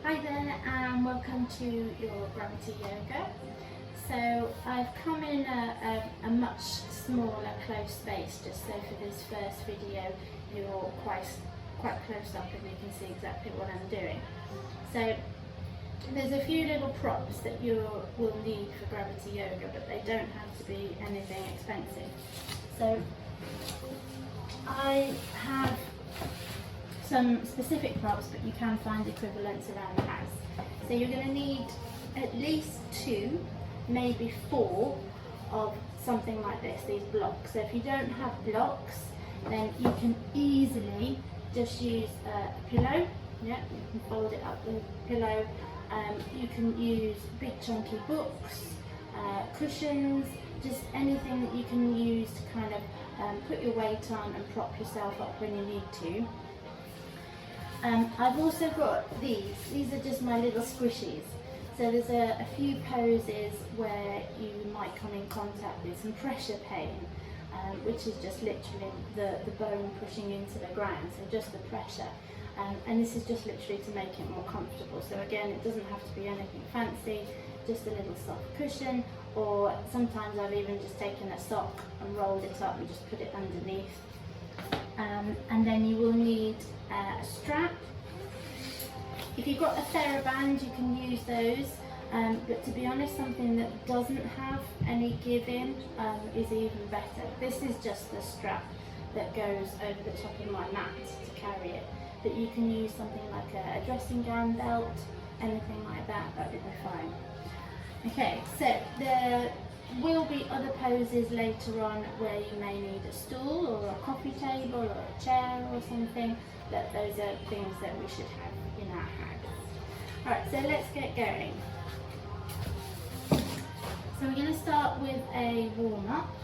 Hi there and welcome to your gravity yoga. So I've come in a much smaller close space just so for this first video you're quite close up and you can see exactly what I'm doing. So there's a few little props that you will need for gravity yoga, but they don't have to be anything expensive. So I have some specific props, but you can find equivalents around the house. So you're going to need at least 2, maybe 4 of something like this, these blocks. So if you don't have blocks, then you can easily just use a pillow. Yeah, you can fold it up with a pillow. You can use big chunky books, cushions, just anything that you can use to kind of put your weight on and prop yourself up when you need to. I've also got these are just my little squishies. So there's a few poses where you might come in contact with some pressure pain, which is just literally the bone pushing into the ground, so just the pressure. And this is just literally to make it more comfortable. So again, it doesn't have to be anything fancy, just a little soft cushion, or sometimes I've even just taken a sock and rolled it up and just put it underneath. And then you will need a strap. If you've got a TheraBand, you can use those, but to be honest, something that doesn't have any give-in is even better. This is just the strap that goes over the top of my mat to carry it, but you can use something like a dressing gown belt, anything like that, that would be fine. Okay, so there will be other poses later on where you may need a stool or a coffee table or a chair or something, but those are things that we should have in our house. Alright, so let's get going. So we're going to start with a warm-up,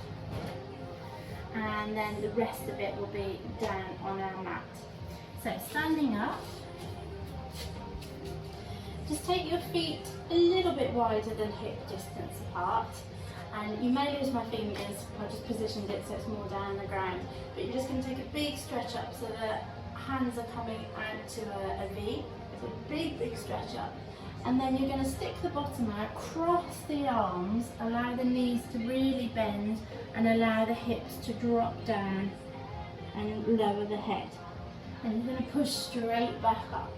and then the rest of it will be down on our mat. So standing up, just take your feet a little bit wider than hip distance apart. And you may lose my fingers, I just positioned it so it's more down the ground, but you're just going to take a big stretch up so the hands are coming out to a V, so a big stretch up. And then you're going to stick the bottom out, cross the arms, allow the knees to really bend and allow the hips to drop down and lower the head. And you're going to push straight back up.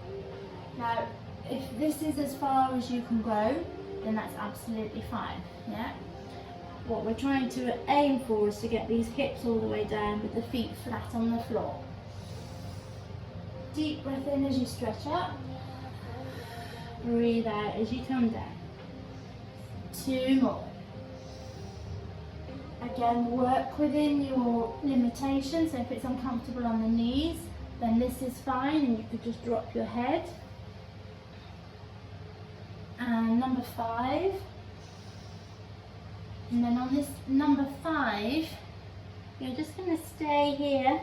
Now, if this is as far as you can go, then that's absolutely fine, yeah? What we're trying to aim for is to get these hips all the way down with the feet flat on the floor. Deep breath in as you stretch up. Breathe out as you come down. 2 more. Again, work within your limitations. So if it's uncomfortable on the knees, then this is fine and you could just drop your head. And number 5. And then on this number 5, you're just going to stay here,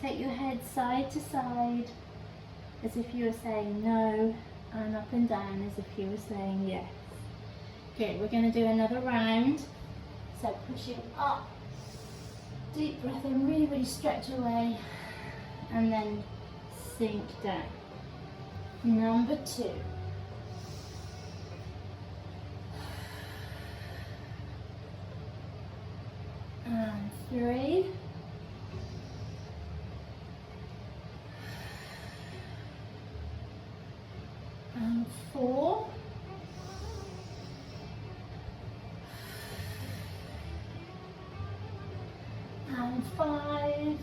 take your head side to side as if you were saying no, and up and down as if you were saying yes. Okay, we're going to do another round. So pushing up, deep breath in, really stretch away, and then sink down. Number 2. And 3. And 4. And 5.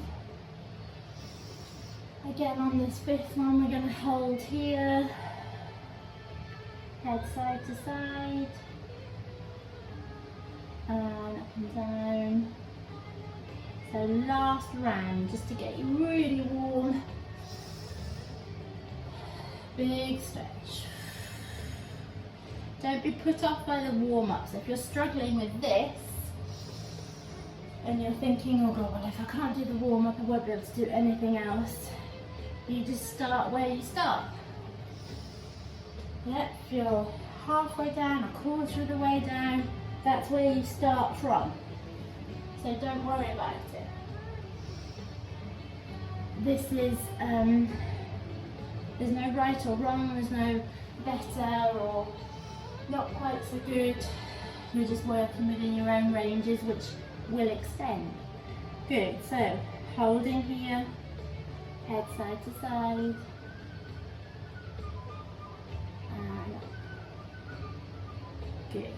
Again, on this 5th one, we're going to hold here, head side to side, and up and down. So last round, just to get you really warm. Big stretch. Don't be put off by the warm-ups. If you're struggling with this and you're thinking, oh God, well if I can't do the warm-up, I won't be able to do anything else, you just start where you start. Yep, if you're halfway down, a quarter of the way down, that's where you start from. So don't worry about it. This is There's no right or wrong, there's no better or not quite so good. You're just working within your own ranges, which will extend. Good, so holding here, head side to side. And good.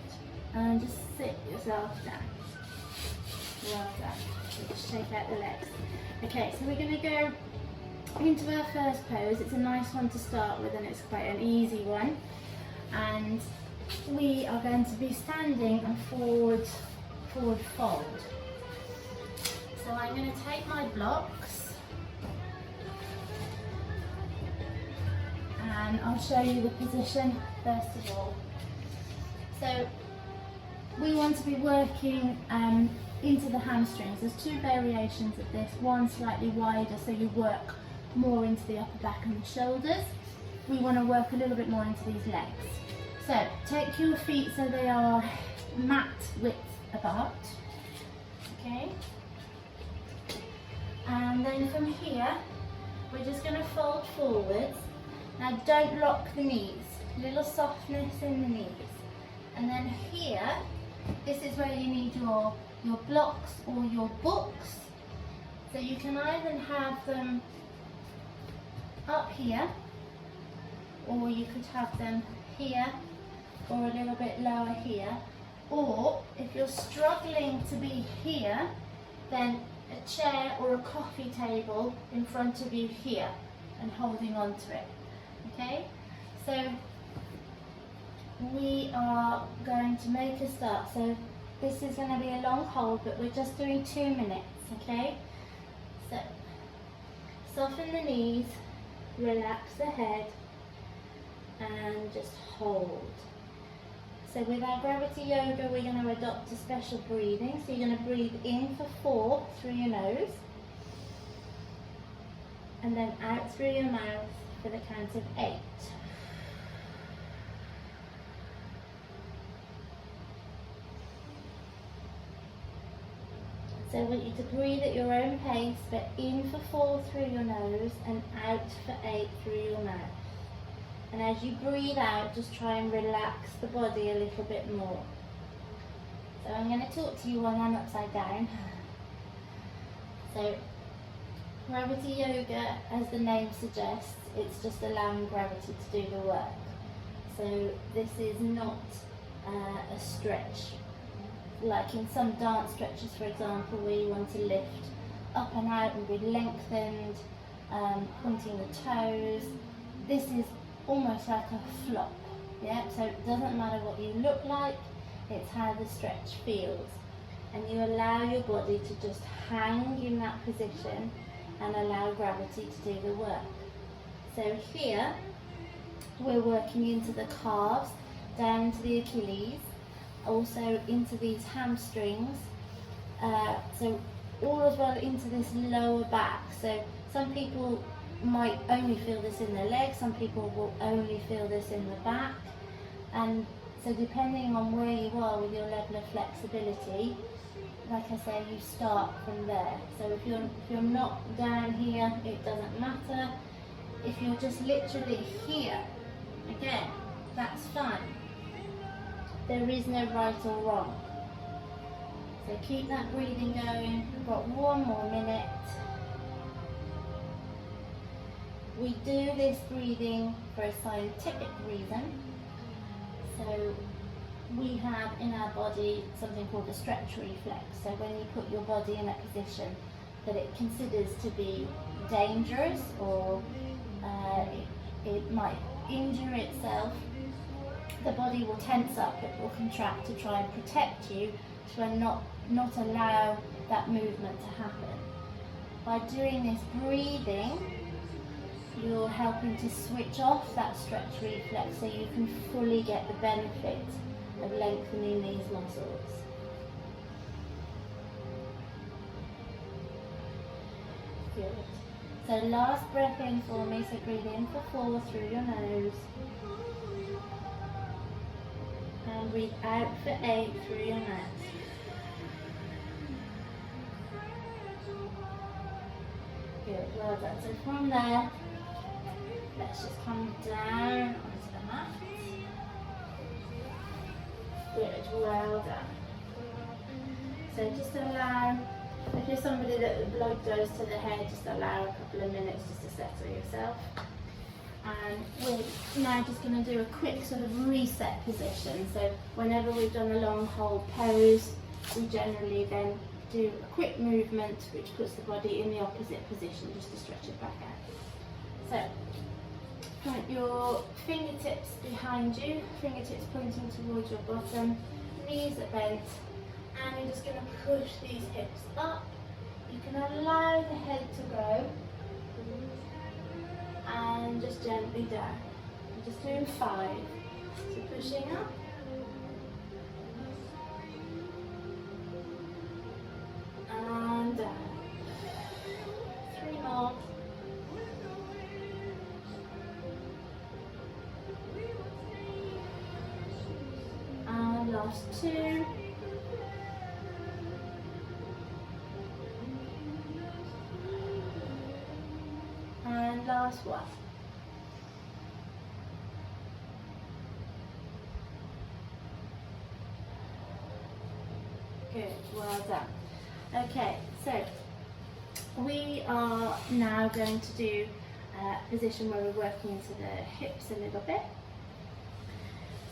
And just sit yourself down. Well done. So just shake out the legs. Okay, so we're going to go into our first pose. It's a nice one to start with and it's quite an easy one. And we are going to be standing and forward fold. So I'm going to take my blocks and I'll show you the position first of all. So we want to be working into the hamstrings. There's two variations of this, one slightly wider so you work more into the upper back and the shoulders. We want to work a little bit more into these legs. So take your feet so they are mat width apart, okay? And then from here, we're just going to fold forwards. Now don't lock the knees, little softness in the knees. And then here, this is where you need your blocks or your books. So you can either have them up here, or you could have them here, or a little bit lower here. Or if you're struggling to be here, then a chair or a coffee table in front of you here and holding on to it. Okay, so we are going to make a start. So this is going to be a long hold, but we're just doing 2 minutes, okay? So soften the knees, relax the head, and just hold. So with our gravity yoga, we're going to adopt a special breathing. So you're going to breathe in for 4 through your nose, and then out through your mouth for the count of 8. So I want you to breathe at your own pace, but in for 4 through your nose and out for 8 through your mouth. And as you breathe out, just try and relax the body a little bit more. So I'm going to talk to you while I'm upside down. So gravity yoga, as the name suggests, it's just allowing gravity to do the work. So this is not a stretch. Like in some dance stretches, for example, where you want to lift up and out and be lengthened, pointing the toes. This is almost like a flop, yeah? So it doesn't matter what you look like, it's how the stretch feels. And you allow your body to just hang in that position and allow gravity to do the work. So here, we're working into the calves, down to the Achilles, also into these hamstrings, so all as well into this lower back. So some people might only feel this in their legs, some people will only feel this in the back, and so depending on where you are with your level of flexibility, like I say, you start from there. So if you're not down here, it doesn't matter. If you're just literally here, again, that's fine. There is no right or wrong. So keep that breathing going. We've got 1 more minute. We do this breathing for a scientific reason. So we have in our body something called a stretch reflex. So when you put your body in a position that it considers to be dangerous or it might injure itself, the body will tense up, it will contract to try and protect you, to not allow that movement to happen. By doing this breathing, you're helping to switch off that stretch reflex so you can fully get the benefit of lengthening these muscles. Good. So last breath in for me, so breathe in for 4 through your nose. And breathe out for 8 through your mouth. Good, well done. So from there, Let's just come down onto the mat. Good, well done. So just allow, if you're somebody that the blood goes to the head, just allow a couple of minutes just to settle yourself. And we're now just going to do a quick sort of reset position. So whenever we've done a long hold pose, we generally then do a quick movement which puts the body in the opposite position just to stretch it back out. So point your fingertips behind you, fingertips pointing towards your bottom, knees are bent, and you're just going to push these hips up. You can allow the head to go and just gently down. I'm just doing 5. So pushing up. And down. 3 more. And last 2. And last 1. Good, well done. Okay, so we are now going to do a position where we're working into the hips a little bit.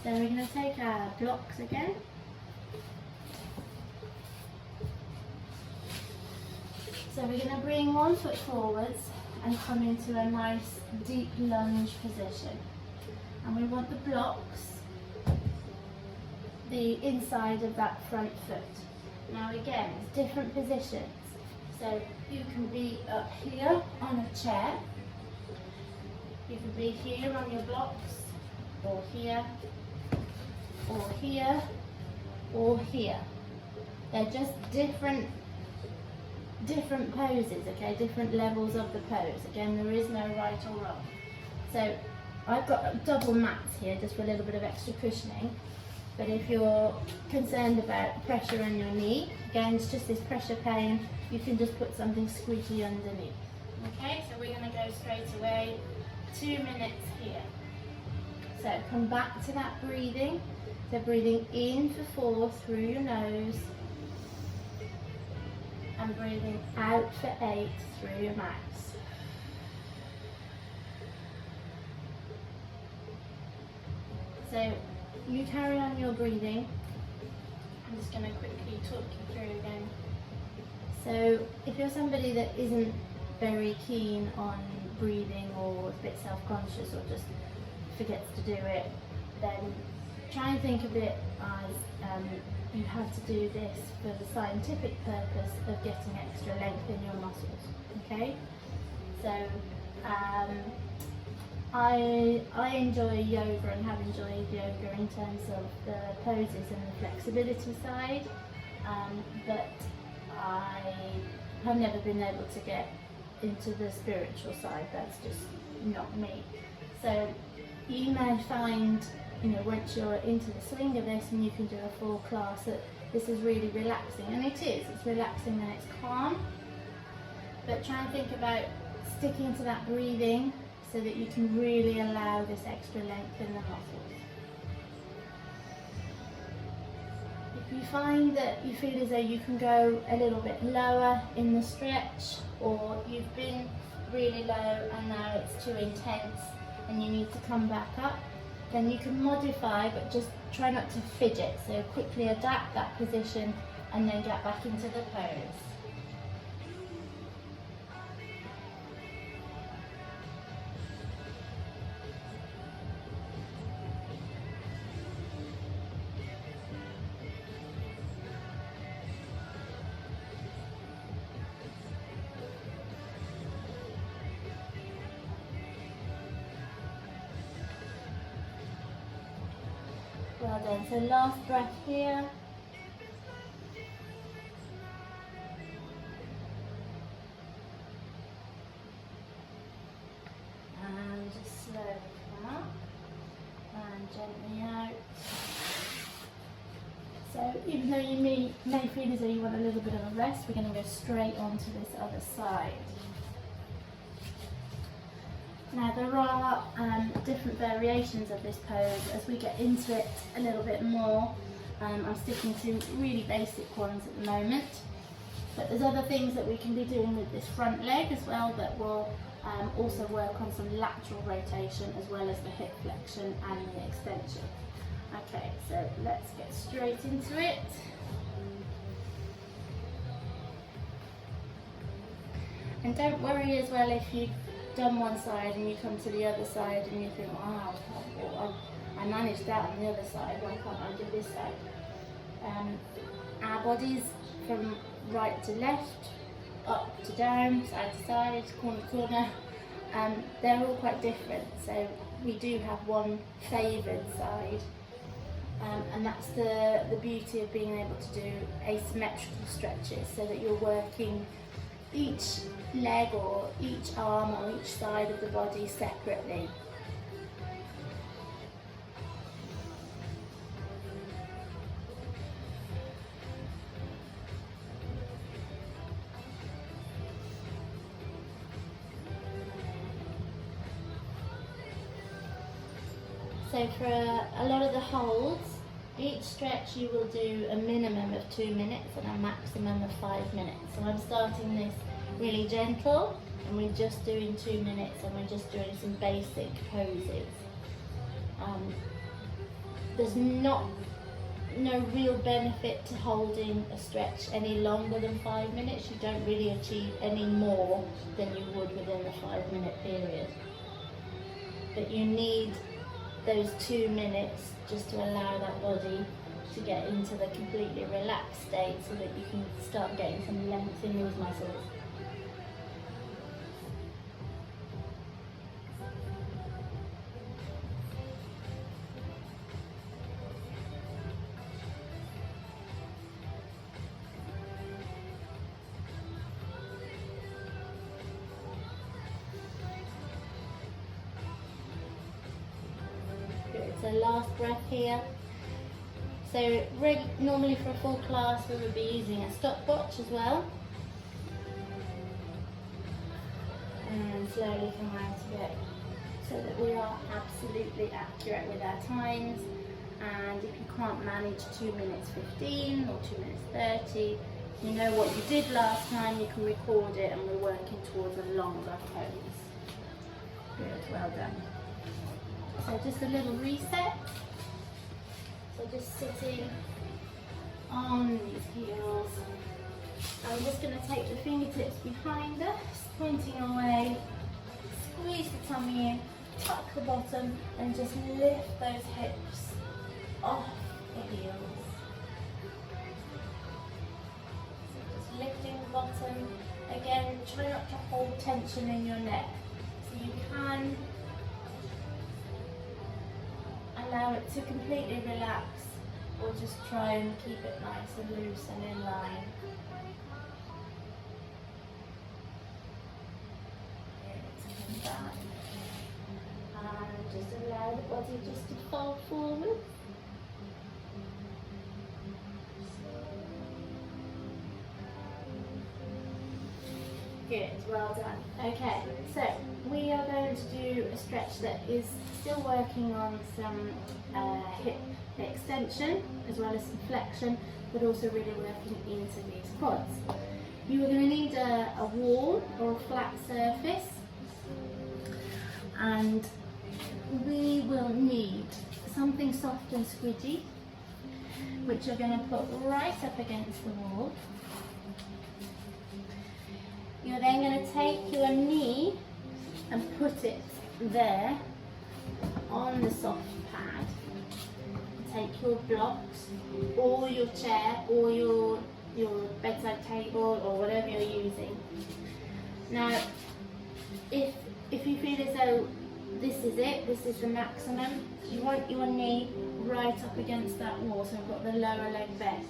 So we're going to take our blocks again. So we're going to bring 1 foot forwards and come into a nice deep lunge position. And we want the blocks, the inside of that front foot. Now again, it's different positions. So you can be up here on a chair, you can be here on your blocks, or here, or here, or here. They're just different poses, okay, different levels of the pose. Again, there is no right or wrong. So I've got double mats here just for a little bit of extra cushioning. But if you're concerned about pressure on your knee, again, it's just this pressure pain, you can just put something squeaky underneath. Okay, so we're going to go straight away, 2 minutes here. So come back to that breathing. So breathing in for 4 through your nose, and breathing out for 8 through your mouth. So you carry on your breathing. I'm just going to quickly talk you through again. So if you're somebody that isn't very keen on breathing or a bit self-conscious or just forgets to do it, then try and think of it as you have to do this for the scientific purpose of getting extra length in your muscles, okay? So I enjoy yoga and have enjoyed yoga in terms of the poses and the flexibility side, but I have never been able to get into the spiritual side. That's just not me. So you may find, once you're into the swing of this and you can do a full class, that this is really relaxing, and it is. It's relaxing and it's calm, but try and think about sticking to that breathing so that you can really allow this extra length in the muscles. If you find that you feel as though you can go a little bit lower in the stretch, or you've been really low and now it's too intense and you need to come back up, then you can modify, but just try not to fidget. So quickly adapt that position and then get back into the pose. Well done. So last breath here. And just slowly come up and gently out. So even though you may feel as though you want a little bit of a rest, we're going to go straight on to this other side. Now there are different variations of this pose. As we get into it a little bit more, I'm sticking to really basic ones at the moment. But there's other things that we can be doing with this front leg as well that will also work on some lateral rotation as well as the hip flexion and the extension. Okay, so let's get straight into it. And don't worry as well if you've done one side and you come to the other side and you think, wow, I managed that on the other side, why can't I do this side? Our bodies from right to left, up to down, side to side, corner to corner, they're all quite different. So we do have one favoured side, and that's the beauty of being able to do asymmetrical stretches, so that you're working each leg or each arm or each side of the body separately. So for a lot of the holds, each stretch you will do a minimum of 2 minutes and a maximum of 5 minutes. So I'm starting this really gentle, and we're just doing 2 minutes, and we're just doing some basic poses. There's no real benefit to holding a stretch any longer than 5 minutes. You don't really achieve any more than you would within the 5-minute period. But you need those 2 minutes just to allow that body to get into the completely relaxed state, so that you can start getting some length in those muscles. So last breath here. So normally for a full class we would be using a stopwatch as well. And slowly come out of it, so that we are absolutely accurate with our times. And if you can't manage 2 minutes 15 or 2 minutes 30, you know what you did last time, you can record it, and we're working towards a longer pose. Good, well done. So just a little reset. So just sitting on these heels. I'm just going to take the fingertips behind us, pointing away, squeeze the tummy in, tuck the bottom, and just lift those hips off the heels. So just lifting the bottom. Again, try not to hold tension in your neck. So you can allow it to completely relax, or just try and keep it nice and loose and in line. Come back. And just allow the body just to fall forward. Good, well done. Okay, so we are going to do a stretch that is still working on some hip extension as well as some flexion, but also really working into these quads. You are going to need a wall or a flat surface, and we will need something soft and squidgy, which you're going to put right up against the wall. You're then going to take your knee and put it there on the soft pad. Take your blocks or your chair or your bedside table or whatever you're using. Now, if you feel as though this is it, this is the maximum, you want your knee right up against that wall, so we've got the lower leg bent.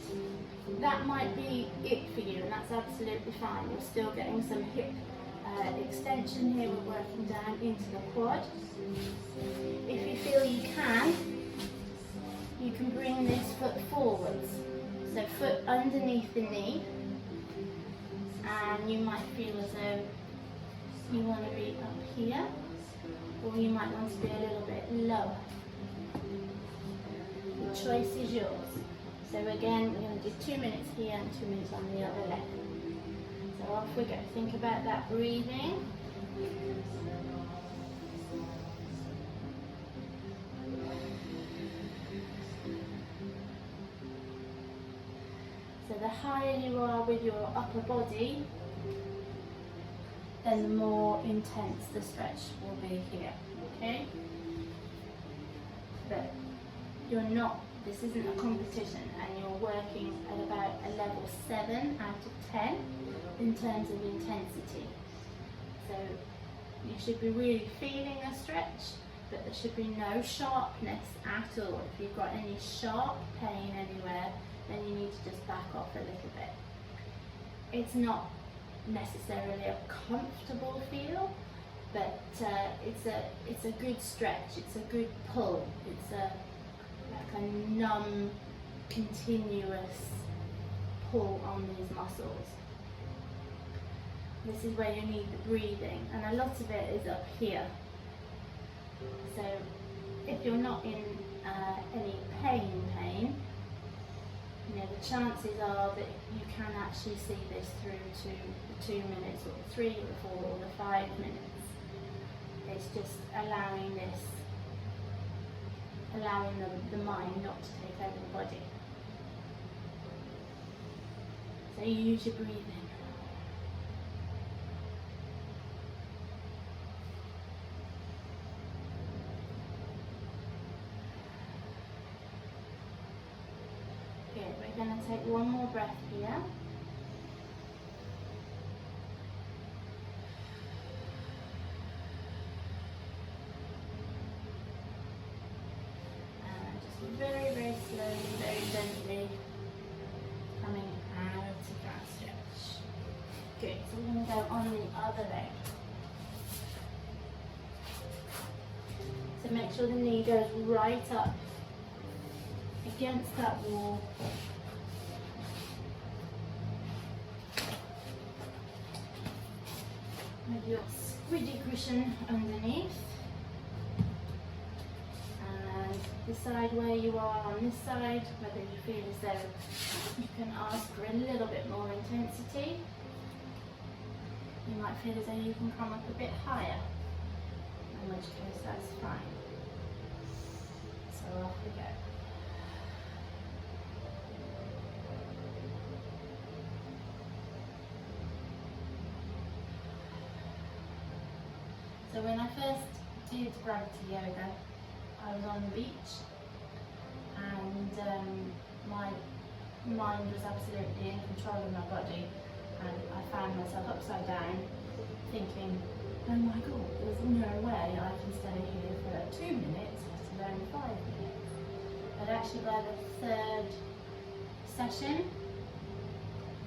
That might be it for you, and that's absolutely fine. You're still getting some hip extension here. We're working down into the quad. If you feel you can bring this foot forwards. So foot underneath the knee, and you might feel as though you want to be up here. or you might want to be a little bit lower. The choice is yours. So again, we're going to do 2 minutes here and 2 minutes on the other leg. So off we go. Think about that breathing. So the higher you are with your upper body, then the more intense the stretch will be here, okay? But you're not, this isn't a competition, and you're working at about a level 7 out of 10 in terms of intensity. So you should be really feeling a stretch, but there should be no sharpness at all. If you've got any sharp pain anywhere, then you need to just back off a little bit. It's not necessarily a comfortable feel, but it's a good stretch, it's a good pull, it's like a numb, continuous pull on these muscles. This is where you need the breathing, and a lot of it is up here. So if you're not in any pain, you know, the chances are that you can actually see this through to the 2 minutes or the 3 or the 4 or the 5 minutes. It's just allowing the mind not to take over the body. So you use your breathing. We're going to take one more breath here. And just very, very slowly, very gently coming out of that stretch. Good, so we're going to go on the other leg. So make sure the knee goes right up against that wall. With your squidgy cushion underneath, and decide where you are on this side, whether you feel as though you can ask for a little bit more intensity. You might feel as though you can come up a bit higher, in which case that's fine. So off we go. So when I first did gravity yoga, I was on the beach, and my mind was absolutely in control of my body, and I found myself upside down thinking, oh my god, there's no way I can stay here for 2 minutes, let alone 5 minutes. But actually by the 3rd session,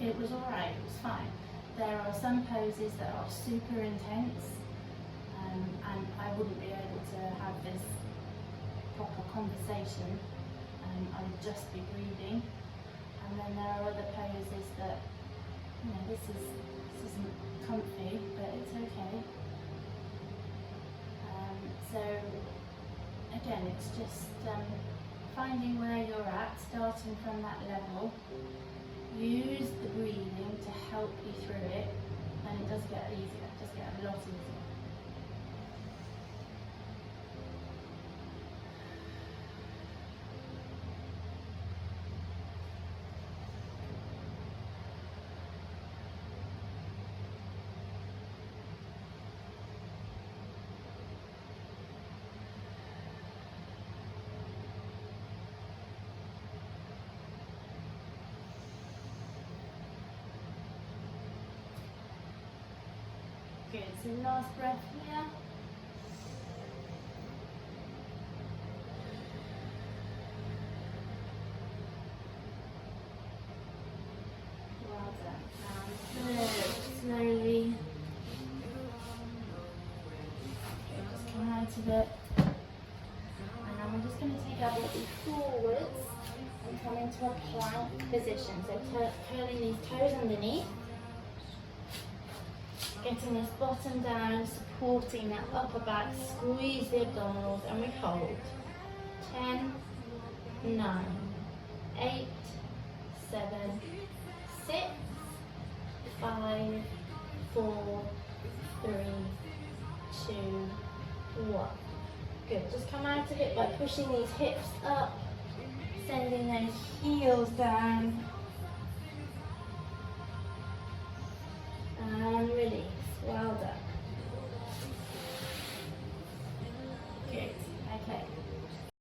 it was alright, it was fine. There are some poses that are super intense, and I wouldn't be able to have this proper conversation. I would just be breathing. And then there are other poses that, you know, this isn't comfy, but it's okay. So again, it's just finding where you're at, starting from that level. Use the breathing to help you through it, and it does get easier, it does get a lot easier. Good, so last breath here. Well done. And slowly just come out of it. And then we're just going to take our body forwards and come into a plank position. So curling these toes underneath. Getting this bottom down, supporting that upper back, squeeze the abdominals, and we hold. 10, 9, 8, 7, 6, 5, 4, 3, 2, 1. Good. Just come out of it by pushing these hips up, sending those heels down.